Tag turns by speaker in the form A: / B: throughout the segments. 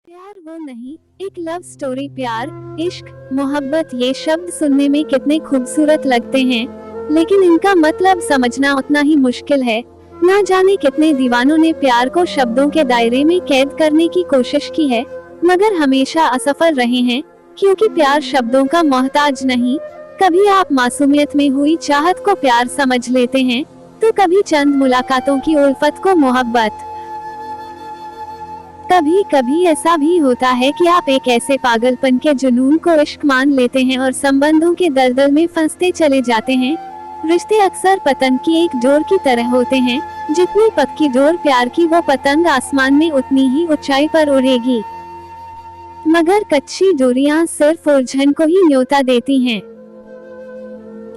A: प्यार वो नहीं, एक लव स्टोरी। प्यार, इश्क, मोहब्बत ये शब्द सुनने में कितने खूबसूरत लगते हैं, लेकिन इनका मतलब समझना उतना ही मुश्किल है। ना जाने कितने दीवानों ने प्यार को शब्दों के दायरे में कैद करने की कोशिश की है, मगर हमेशा असफल रहे हैं, क्योंकि प्यार शब्दों का मोहताज नहीं। कभी आप मासूमियत में हुई चाहत को प्यार समझ लेते हैं, तो कभी चंद मुलाकातों की उल्फत को मोहब्बत। कभी कभी ऐसा भी होता है कि आप एक ऐसे पागलपन के जुनून को इश्क मान लेते हैं और संबंधों के दलदल में फंसते चले जाते हैं। रिश्ते अक्सर पतंग की एक डोर की तरह होते हैं, जितनी पक्की डोर प्यार की, वो पतंग आसमान में उतनी ही ऊंचाई पर उड़ेगी। मगर कच्ची डोरियां सिर्फ उलझन को ही न्योता देती हैं।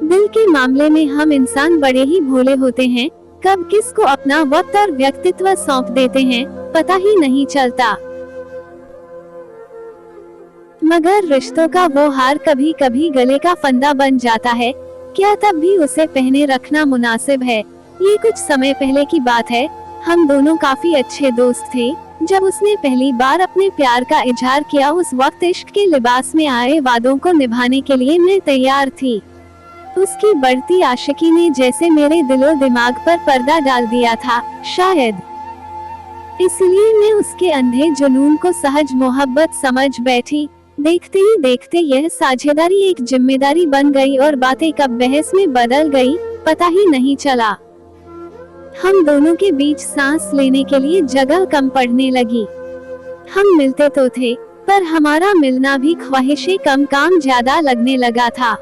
A: दिल के मामले में हम इंसान बड़े ही भोले होते हैं, कब किसको अपना वक्त और व्यक्तित्व सौंप देते हैं पता ही नहीं चलता। मगर रिश्तों का वो हार कभी कभी गले का फंदा बन जाता है, क्या तब भी उसे पहने रखना मुनासिब है? ये कुछ समय पहले की बात है। हम दोनों काफी अच्छे दोस्त थे। जब उसने पहली बार अपने प्यार का इजहार किया, उस वक्त इश्क के लिबास में आए वादों को निभाने के लिए मैं तैयार थी। उसकी बढ़ती आशिकी ने जैसे मेरे दिलो दिमाग पर पर्दा डाल दिया था, शायद इसलिए मैं उसके अंधे जुनून को सहज मोहब्बत समझ बैठी। देखते ही देखते यह साझेदारी एक जिम्मेदारी बन गई और बातें कब बहस में बदल गई पता ही नहीं चला। हम दोनों के बीच सांस लेने के लिए जगह कम पड़ने लगी। हम मिलते तो थे, पर हमारा मिलना भी ख्वाहिशें कम, काम ज्यादा लगने लगा था।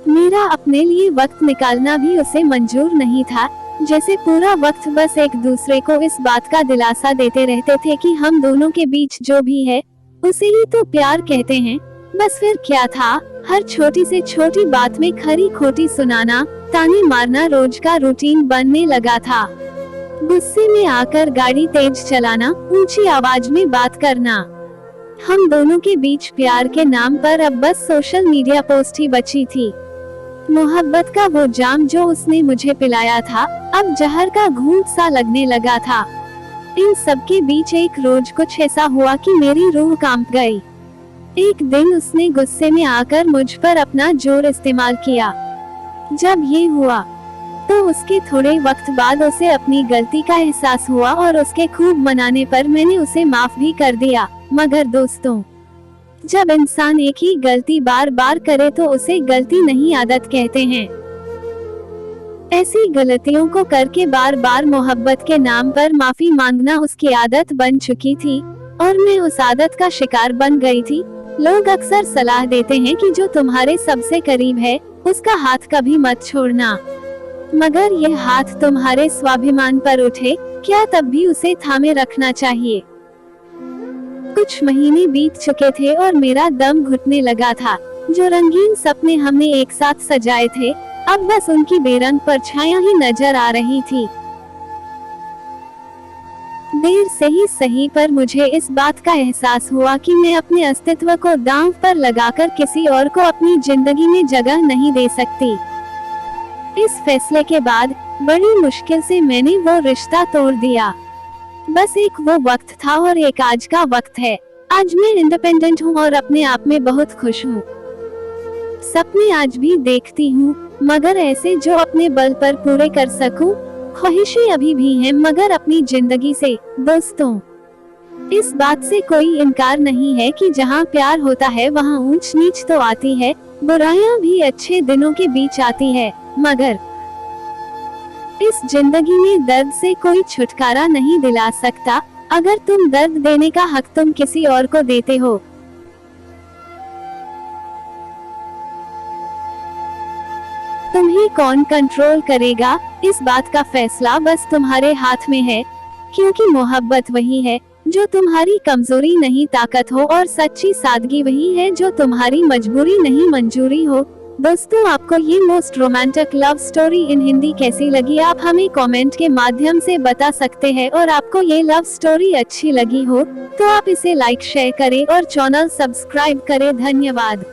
A: मेरा अपने लिए वक्त निकालना भी उसे मंजूर नहीं था, जैसे पूरा वक्त बस एक दूसरे को इस बात का दिलासा देते रहते थे कि हम दोनों के बीच जो भी है उसे ही तो प्यार कहते हैं। बस फिर क्या था, हर छोटी से छोटी बात में खरी खोटी सुनाना, ताने मारना रोज का रूटीन बनने लगा था। गुस्से में आकर गाड़ी तेज चलाना, ऊंची आवाज में बात करना। हम दोनों के बीच प्यार के नाम पर अब बस सोशल मीडिया पोस्ट ही बची थी। मोहब्बत का वो जाम जो उसने मुझे पिलाया था, अब जहर का घूंट सा लगने लगा था। इन सब के बीच एक रोज कुछ ऐसा हुआ कि मेरी रूह कांप गई। एक दिन उसने गुस्से में आकर मुझ पर अपना जोर इस्तेमाल किया। जब ये हुआ तो उसके थोड़े वक्त बाद उसे अपनी गलती का एहसास हुआ और उसके खूब मनाने पर मैंने उसे माफ भी कर दिया। मगर दोस्तों, जब इंसान एक ही गलती बार बार करे तो उसे गलती नहीं, आदत कहते हैं। ऐसी गलतियों को करके बार बार मोहब्बत के नाम पर माफी मांगना उसकी आदत बन चुकी थी और मैं उस आदत का शिकार बन गई थी। लोग अक्सर सलाह देते हैं कि जो तुम्हारे सबसे करीब है उसका हाथ कभी मत छोड़ना, मगर यह हाथ तुम्हारे स्वाभिमान पर उठे, क्या तब भी उसे थामे रखना चाहिए? कुछ महीने बीत चुके थे और मेरा दम घुटने लगा था। जो रंगीन सपने हमने एक साथ सजाए थे, अब बस उनकी बेरंग परछाइयां ही नजर आ रही थी। देर से ही सही, पर मुझे इस बात का एहसास हुआ कि मैं अपने अस्तित्व को दांव पर लगाकर किसी और को अपनी जिंदगी में जगह नहीं दे सकती। इस फैसले के बाद बड़ी मुश्किल से मैंने वो रिश्ता तोड़ दिया। बस एक वो वक्त था और एक आज का वक्त है। आज मैं इंडिपेंडेंट हूँ और अपने आप में बहुत खुश हूँ। सपने आज भी देखती हूँ, मगर ऐसे जो अपने बल पर पूरे कर सकूं। ख्वाहिशें अभी भी हैं, मगर अपनी जिंदगी से। दोस्तों, इस बात से कोई इनकार नहीं है कि जहाँ प्यार होता है वहाँ ऊंच नीच तो आती है, बुराइयां भी अच्छे दिनों के बीच आती है, मगर इस जिंदगी में दर्द से कोई छुटकारा नहीं दिला सकता अगर तुम दर्द देने का हक तुम किसी और को देते हो। तुम्हें कौन कंट्रोल करेगा, इस बात का फैसला बस तुम्हारे हाथ में है, क्योंकि मोहब्बत वही है जो तुम्हारी कमजोरी नहीं ताकत हो, और सच्ची सादगी वही है जो तुम्हारी मजबूरी नहीं मंजूरी हो। दोस्तों, आपको ये most romantic love story in Hindi कैसी लगी, आप हमें कमेंट के माध्यम से बता सकते हैं। और आपको ये लव स्टोरी अच्छी लगी हो तो आप इसे लाइक शेयर करें और चैनल सब्सक्राइब करें। धन्यवाद।